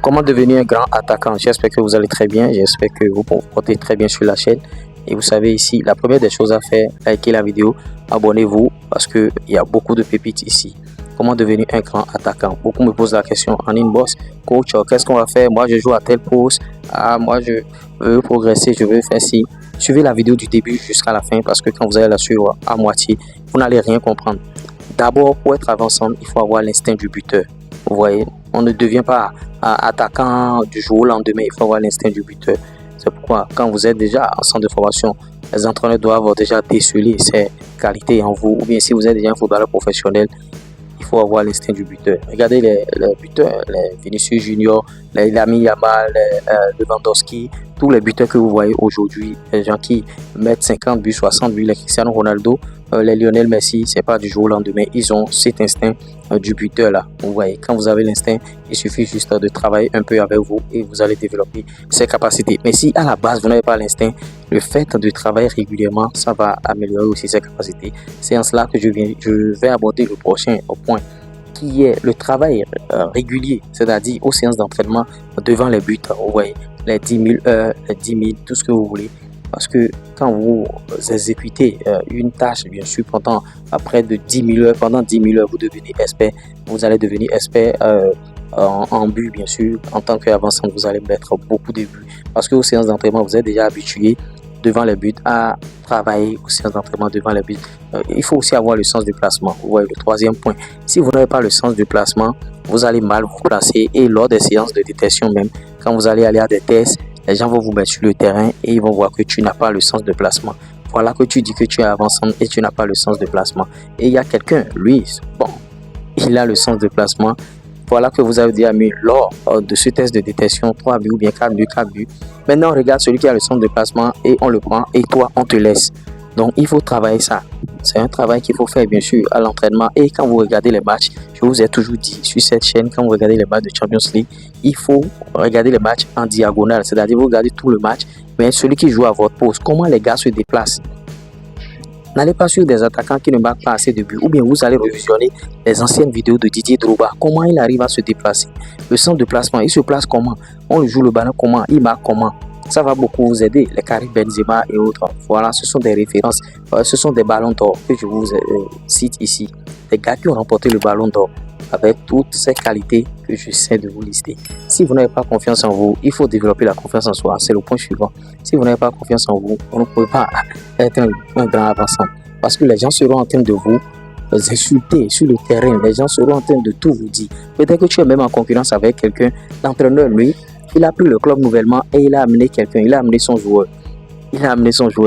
Comment devenir un grand attaquant? J'espère que vous allez très bien. J'espère que vous portez très bien sur la chaîne. Et vous savez ici, la première des choses à faire, likez la vidéo, abonnez-vous parce qu'il y a beaucoup de pépites ici. Comment devenir un grand attaquant? Beaucoup me posent la question en inbox. Coach, qu'est-ce qu'on va faire? Moi, je joue à telle pause. Ah, moi, je veux progresser, je veux faire ci. Suivez la vidéo du début jusqu'à la fin parce que quand vous allez la suivre à moitié, vous n'allez rien comprendre. D'abord, pour être avançant, il faut avoir l'instinct du buteur. Vous voyez, on ne devient pas attaquant du jour au lendemain, il faut avoir l'instinct du buteur. C'est pourquoi, quand vous êtes déjà en centre de formation, les entraîneurs doivent déjà déceler ces qualités en vous. Ou bien si vous êtes déjà un footballeur professionnel, il faut avoir l'instinct du buteur. Regardez les buteurs, les Vinicius Junior, les Lamine Yamal, les Lewandowski, tous les buteurs que vous voyez aujourd'hui, les gens qui mettent 50 buts, 60 buts, les Cristiano Ronaldo, les Lionel Messi, c'est pas du jour au lendemain, ils ont cet instinct du buteur là. Vous voyez, quand vous avez l'instinct, il suffit juste de travailler un peu avec vous et vous allez développer ces capacités. Mais si à la base vous n'avez pas l'instinct, le fait de travailler régulièrement, ça va améliorer aussi ces capacités. C'est en cela que je vais aborder le prochain point, qui est le travail régulier, c'est-à-dire aux séances d'entraînement devant les buts. Vous voyez, les 10 000 heures, les 10 000, tout ce que vous voulez. Parce que quand vous exécutez une tâche, bien sûr, pendant près de 10 000 heures, pendant 10 000 heures, vous devenez expert. Vous allez devenir expert en but, bien sûr. En tant qu'avançant, vous allez mettre beaucoup de buts. Parce que aux séances d'entraînement, vous êtes déjà habitué devant les buts à travailler aux séances d'entraînement devant les buts. Il faut aussi avoir le sens du placement. Vous voyez, le troisième point. Si vous n'avez pas le sens du placement, vous allez mal vous placer. Et lors des séances de détection même, quand vous allez aller à des tests, les gens vont vous mettre sur le terrain et ils vont voir que tu n'as pas le sens de placement. Voilà que tu dis que tu es avançant et tu n'as pas le sens de placement. Et il y a quelqu'un, lui, bon, il a le sens de placement. Voilà que vous avez déjà mis lors de ce test de détection 3 buts ou bien 4 buts, 4 buts. Maintenant, on regarde celui qui a le sens de placement et on le prend et toi, on te laisse. Donc, il faut travailler ça. C'est un travail qu'il faut faire, bien sûr, à l'entraînement. Et quand vous regardez les matchs, je vous ai toujours dit sur cette chaîne, quand vous regardez les matchs de Champions League, il faut regarder les matchs en diagonale. C'est-à-dire, vous regardez tout le match, mais celui qui joue à votre poste, comment les gars se déplacent. N'allez pas sur des attaquants qui ne marquent pas assez de buts. Ou bien vous allez revisionner les anciennes vidéos de Didier Drogba. Comment il arrive à se déplacer. Le centre de placement, il se place comment. On lui joue le ballon comment. Il marque comment. Ça va beaucoup vous aider. Les Karim Benzema et autres. Voilà, ce sont des références. Ce sont des ballons d'or que je vous cite ici. Des gars qui ont remporté le ballon d'or avec toutes ces qualités que j'essaie de vous lister. Si vous n'avez pas confiance en vous, il faut développer la confiance en soi. C'est le point suivant. Si vous n'avez pas confiance en vous, vous ne pouvez pas être un grand avançant. Parce que les gens seront en train de vous insulter sur le terrain. Les gens seront en train de tout vous dire. Peut-être que tu es même en concurrence avec quelqu'un. L'entraîneur, lui, il a pris le club nouvellement et il a amené quelqu'un. Il a amené son joueur.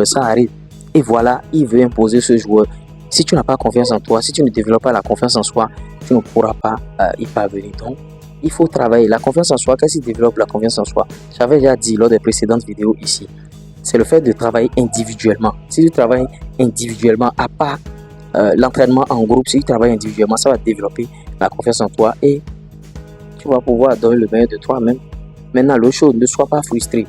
Ça arrive. Et voilà, il veut imposer ce joueur. Si tu n'as pas confiance en toi, si tu ne développes pas la confiance en soi, tu ne pourras pas y parvenir. Donc, il faut travailler. La confiance en soi, qu'est-ce qui développe la confiance en soi? J'avais déjà dit lors des précédentes vidéos ici. C'est le fait de travailler individuellement. Si tu travailles individuellement, à part l'entraînement en groupe, si tu travailles individuellement, ça va développer la confiance en toi et tu vas pouvoir donner le meilleur de toi-même. Maintenant, l'autre chose, ne sois pas frustré.